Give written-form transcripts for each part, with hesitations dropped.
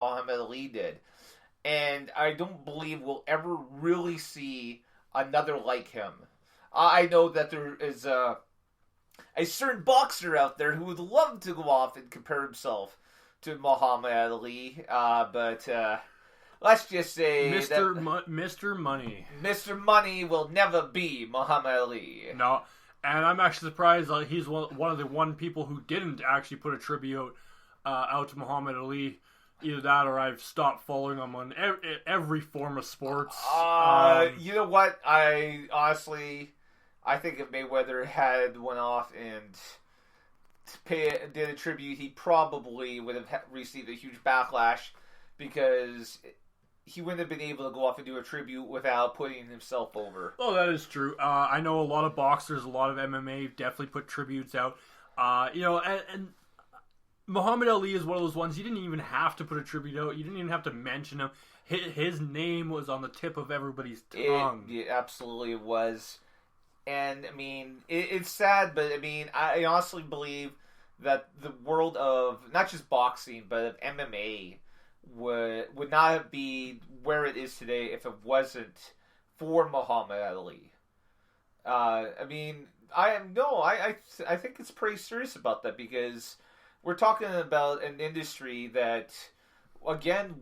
Muhammad Ali did. And I don't believe we'll ever really see another like him. I know that there is a certain boxer out there who would love to go off and compare himself to Muhammad Ali, but let's just say Mr. Money. Mr. Money will never be Muhammad Ali. No, and I'm actually surprised he's one of the people who didn't actually put a tribute out to Muhammad Ali. Either that or I've stopped following him on every form of sports. You know what? I think if Mayweather had went off and did a tribute, he probably would have received a huge backlash because he wouldn't have been able to go off and do a tribute without putting himself over. Oh, that is true. I know a lot of boxers, a lot of MMA definitely put tributes out. And Muhammad Ali is one of those ones you didn't even have to put a tribute out. You didn't even have to mention him. His name was on the tip of everybody's tongue. It absolutely was. And, I mean, it's sad, but, I mean, I honestly believe that the world of, not just boxing, but of MMA would not be where it is today if it wasn't for Muhammad Ali. I think it's pretty serious about that because we're talking about an industry that, again,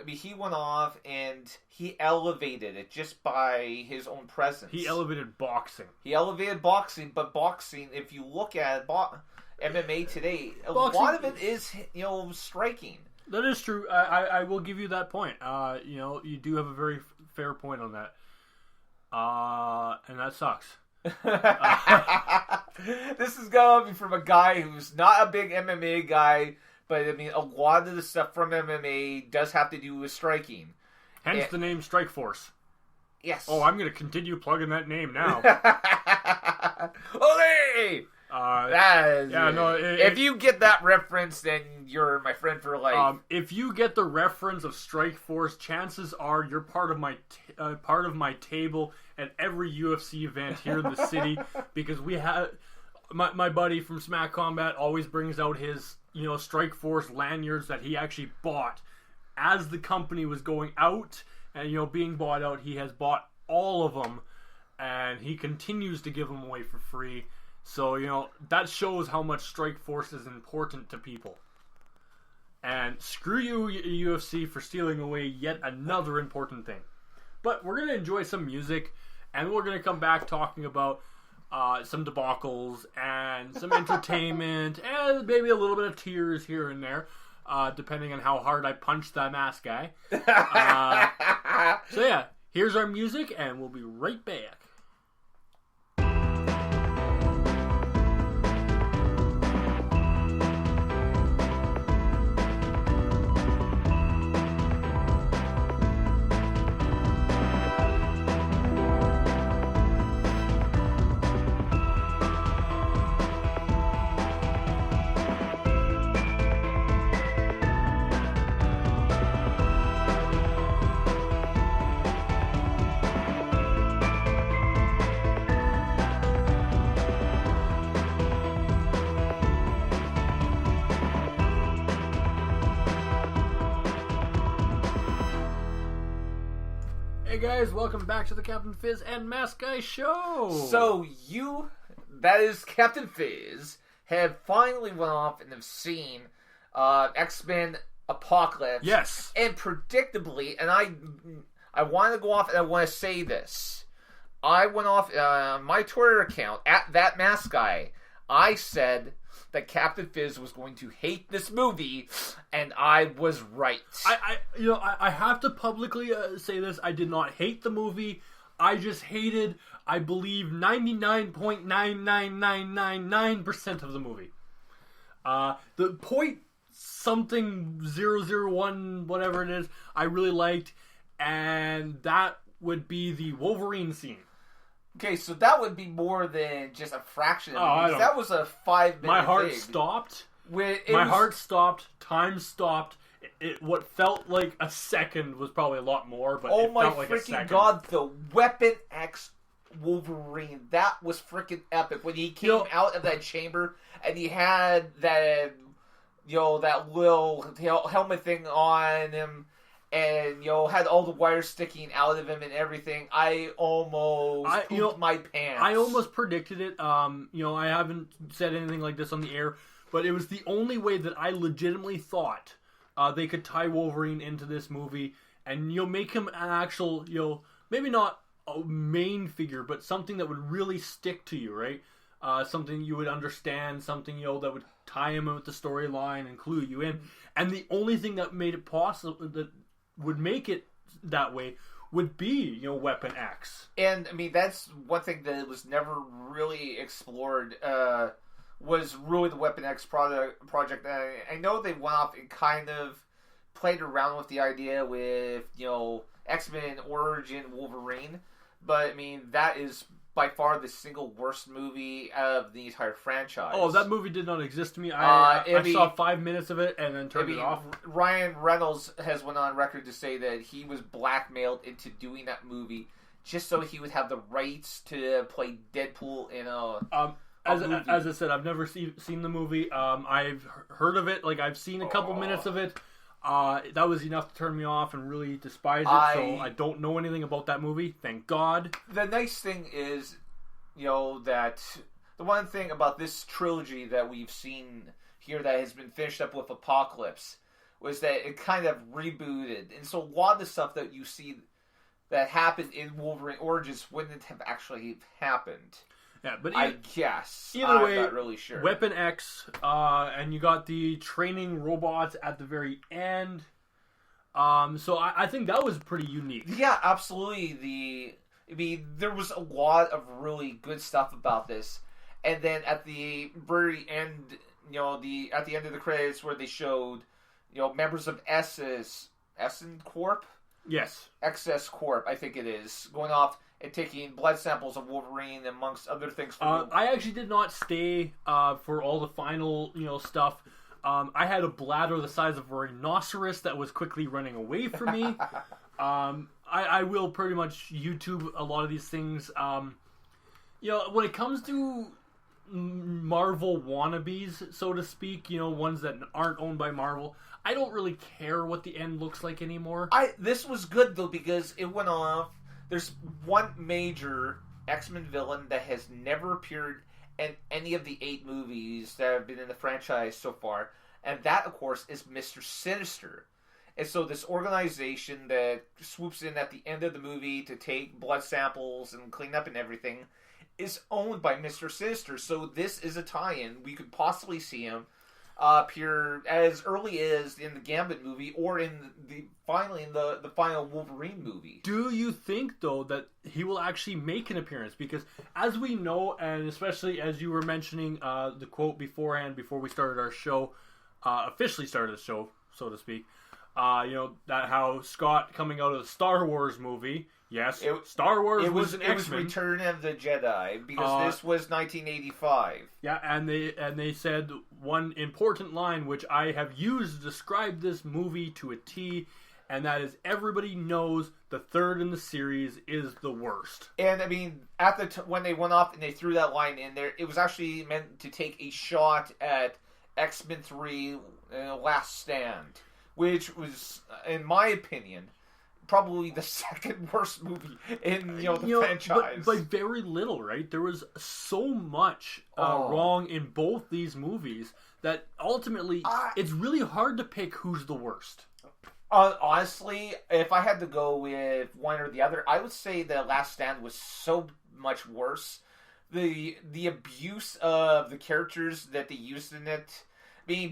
he went off and he elevated it just by his own presence. He elevated boxing. But boxing, if you look at MMA today, a lot of it is, striking. That is true. I will give you that point. You do have a very fair point on that. And that sucks. This is going from a guy who's not a big MMA guy, but I mean, a lot of the stuff from MMA does have to do with striking. Hence the name Strikeforce. Yes. Oh, I'm going to continue plugging that name now. Ole! If you get that reference, then you're my friend for life. If you get the reference of Strikeforce, chances are you're part of my table at every UFC event here in the city because we have my buddy from Smack Combat always brings out his Strikeforce lanyards that he actually bought as the company was going out and being bought out. He has bought all of them and he continues to give them away for free. So, that shows how much Strikeforce is important to people. And screw you, UFC, for stealing away yet another important thing. But we're going to enjoy some music, and we're going to come back talking about some debacles and some entertainment, and maybe a little bit of tears here and there, depending on how hard I punch that mask guy. So yeah, here's our music, and we'll be right back. Hey guys, welcome back to the Captain Fizz and Masked Guy show. So that is Captain Fizz, have finally went off and have seen Xmen Apocalypse. Yes. And predictably, and I want to go off and I want to say this. I went off my Twitter account, at that Masked Guy. I said that Captain Fizz was going to hate this movie, and I was right. I have to publicly say this. I did not hate the movie. I just hated, I believe, 99.99999% of the movie. The point something 001, whatever it is, I really liked, and that would be the Wolverine scene. Okay, so that would be more than just a fraction of it. That was a 5-minute My heart thing. stopped. My heart stopped. Time stopped. What felt like a second was probably a lot more, but it felt like a second. Oh my freaking god, the Weapon X Wolverine. That was freaking epic. When he came out of that chamber and he had that, that little helmet thing on him, and had all the wires sticking out of him and everything, I almost pooped my pants. I almost predicted it. I haven't said anything like this on the air, but it was the only way that I legitimately thought they could tie Wolverine into this movie and make him an actual, maybe not a main figure, but something that would really stick to you, right? Something you would understand, something that would tie him in with the storyline and clue you in. And the only thing that made it possible, that would make it that way, would be Weapon X. And I mean, that's one thing that was never really explored. Was really the Weapon X project. I know they went off and kind of played around with the idea with Xmen Origin Wolverine, but I mean, that is by far the single worst movie of the entire franchise. Oh, that movie did not exist to me. I saw 5 minutes of it and then turned it off. Ryan Reynolds has went on record to say that he was blackmailed into doing that movie just so he would have the rights to play Deadpool in a as I said, I've never seen the movie. I've heard of it. Like, I've seen a couple minutes of it. That was enough to turn me off and really despise it. So I don't know anything about that movie. Thank God. The nice thing is, that the one thing about this trilogy that we've seen here that has been finished up with Apocalypse was that it kind of rebooted. And so a lot of the stuff that you see that happened in Wolverine Origins wouldn't have actually happened. Yeah, but I guess. Either way, I'm not really sure. Weapon X, and you got the training robots at the very end. So I think that was pretty unique. Yeah, absolutely. There was a lot of really good stuff about this. And then at the very end, at the end of the credits where they showed, members of Essen Corp? Yes. XS Corp, I think it is, going off and taking blood samples of Wolverine amongst other things. I actually did not stay for all the final, stuff. I had a bladder the size of a rhinoceros that was quickly running away from me. I will pretty much YouTube a lot of these things. When it comes to Marvel wannabes, so to speak, ones that aren't owned by Marvel, I don't really care what the end looks like anymore. This was good, though, because it went off. There's one major X-Men villain that has never appeared in any of the 8 movies that have been in the franchise so far, and that, of course, is Mr. Sinister. And so this organization that swoops in at the end of the movie to take blood samples and clean up and everything is owned by Mr. Sinister. So this is a tie-in. We could possibly see him appear as early as in the Gambit movie or in the final Wolverine movie. Do you think, though, that he will actually make an appearance? Because as we know, and especially as you were mentioning the quote beforehand, before we started our show, officially started the show, so to speak, that how Scott coming out of the Star Wars movie, yes, Star Wars was an X-Men. It was Return of the Jedi, because this was 1985. Yeah, and they said one important line, which I have used to describe this movie to a T, and that is everybody knows the third in the series is the worst. And, at when they went off and they threw that line in there, it was actually meant to take a shot at X-Men 3 Last Stand, which was, in my opinion, probably the second worst movie in the franchise. But very little, right? There was so much wrong in both these movies that ultimately it's really hard to pick who's the worst. Honestly, if I had to go with one or the other, I would say that Last Stand was so much worse. The abuse of the characters that they used in it,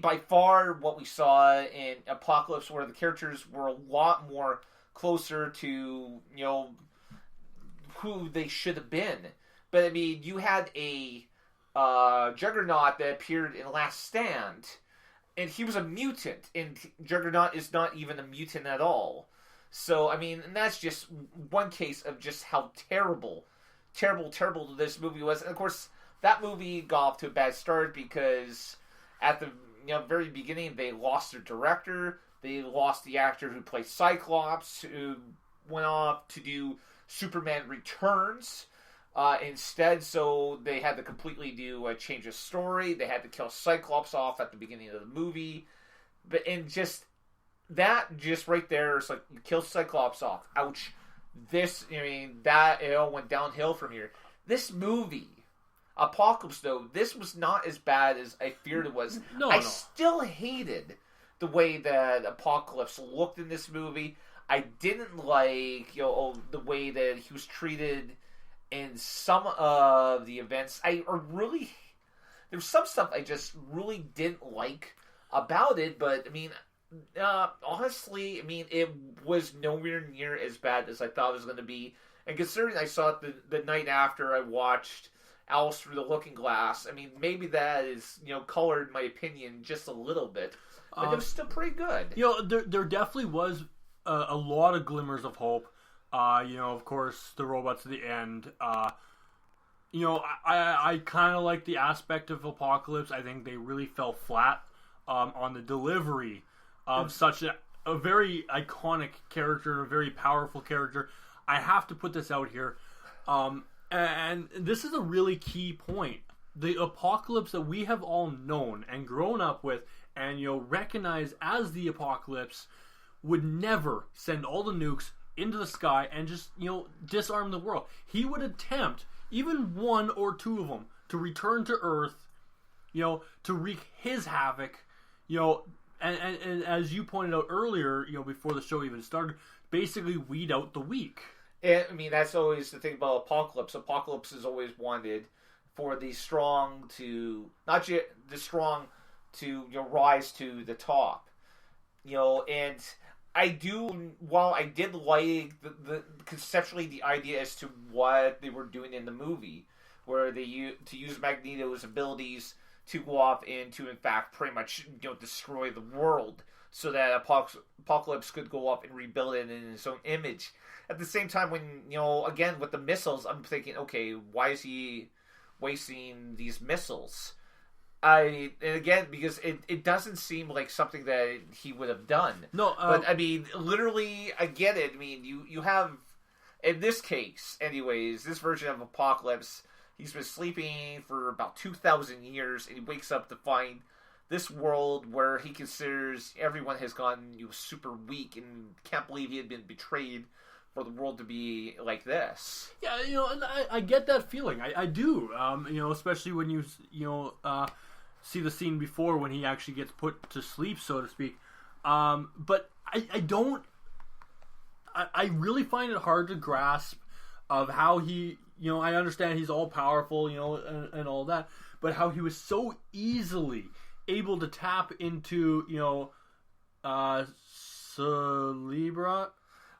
by far what we saw in Apocalypse, where the characters were a lot more closer to, who they should have been. But, you had a Juggernaut that appeared in Last Stand, and he was a mutant, and Juggernaut is not even a mutant at all. So, and that's just one case of just how terrible this movie was. And, of course, that movie got off to a bad start because at the very beginning, they lost their director. They lost the actor who played Cyclops, who went off to do Superman Returns instead. So they had to completely do a change of story. They had to kill Cyclops off at the beginning of the movie. But and just that, just right there, it's like you kill Cyclops off. Ouch. This, I mean, that it all went downhill from here. This movie, Apocalypse, though, this was not as bad as I feared it was. I still hated the way that Apocalypse looked in this movie. I didn't like, the way that he was treated in some of the events. There's some stuff I just really didn't like about it, but, I mean, honestly, I mean, it was nowhere near as bad as I thought it was going to be. And considering I saw it the night after I watched Alice Through the Looking Glass, I mean, maybe that is, colored my opinion just a little bit. But it was still pretty good. There definitely was a lot of glimmers of hope. Of course, the robots at the end. I kind of like the aspect of Apocalypse. I think they really fell flat on the delivery of such a very iconic character, a very powerful character. I have to put this out here. And this is a really key point. The Apocalypse that we have all known and grown up with and recognize as the Apocalypse would never send all the nukes into the sky and just disarm the world. He would attempt even one or two of them to return to Earth, to wreak his havoc, and as you pointed out earlier, before the show even started, basically weed out the weak. I mean, that's always the thing about Apocalypse. Apocalypse is always wanted for the strong to rise to the top. And while I did like the conceptually the idea as to what they were doing in the movie, where they use Magneto's abilities to go off and to, in fact, pretty much destroy the world, so that Apocalypse could go off and rebuild it in his own image. At the same time, when again with the missiles, I'm thinking, okay, why is he wasting these missiles? And again, because it doesn't seem like something that he would have done. No, but I mean, literally, I get it. I mean, you have, in this case, anyways, this version of Apocalypse, he's been sleeping for about 2,000 years, and he wakes up to find this world where he considers everyone has gone super weak and can't believe he had been betrayed for the world to be like this. Yeah, and I get that feeling. I do. Especially when you see the scene before when he actually gets put to sleep, so to speak. But I don't. I really find it hard to grasp of how he. I understand he's all powerful, and all that, but how he was so easily able to tap into, Cerebra.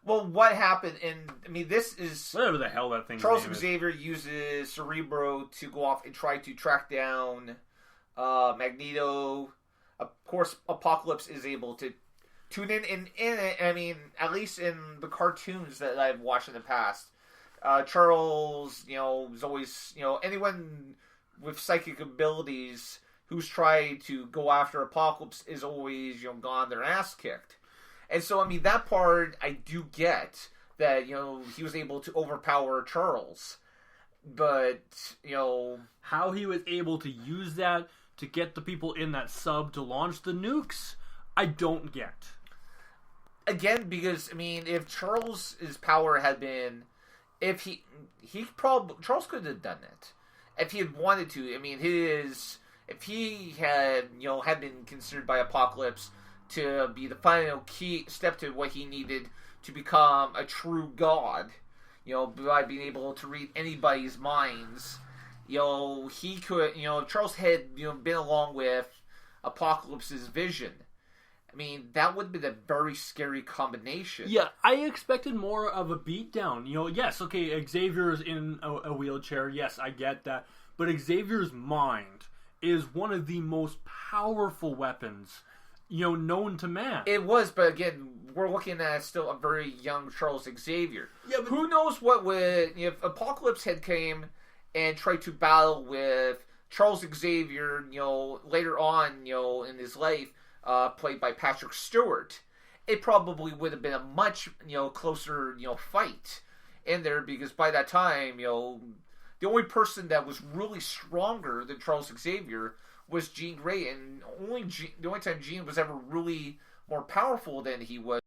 Well, what happened, and I mean, this is whatever the hell that thing. Charles Xavier uses Cerebro to go off and try to track down Magneto. Of course, Apocalypse is able to tune in it. I mean, at least in the cartoons that I've watched in the past, Charles, is always, anyone with psychic abilities who's tried to go after Apocalypse is always, gone their ass kicked. And so, I mean, that part I do get, that, he was able to overpower Charles. But, how he was able to use that to get the people in that sub to launch the nukes, I don't get. Again, because, I mean, if Charles's power had been, if Charles could have done it. If he had wanted to. I mean, if he had, had been considered by Apocalypse to be the final key step to what he needed to become a true god, by being able to read anybody's minds, he could, Charles had, been along with Apocalypse's vision. I mean, that would have been a very scary combination. Yeah, I expected more of a beatdown. Yes, okay, Xavier's in a wheelchair. Yes, I get that. But Xavier's mind is one of the most powerful weapons, known to man. It was, but again, we're looking at still a very young Charles Xavier. Yeah, but who knows what would, if Apocalypse had came and tried to battle with Charles Xavier, later on, in his life, played by Patrick Stewart, it probably would have been a much, closer, fight in there, because by that time, the only person that was really stronger than Charles Xavier was Jean Grey, and the only time Jean was ever really more powerful than he was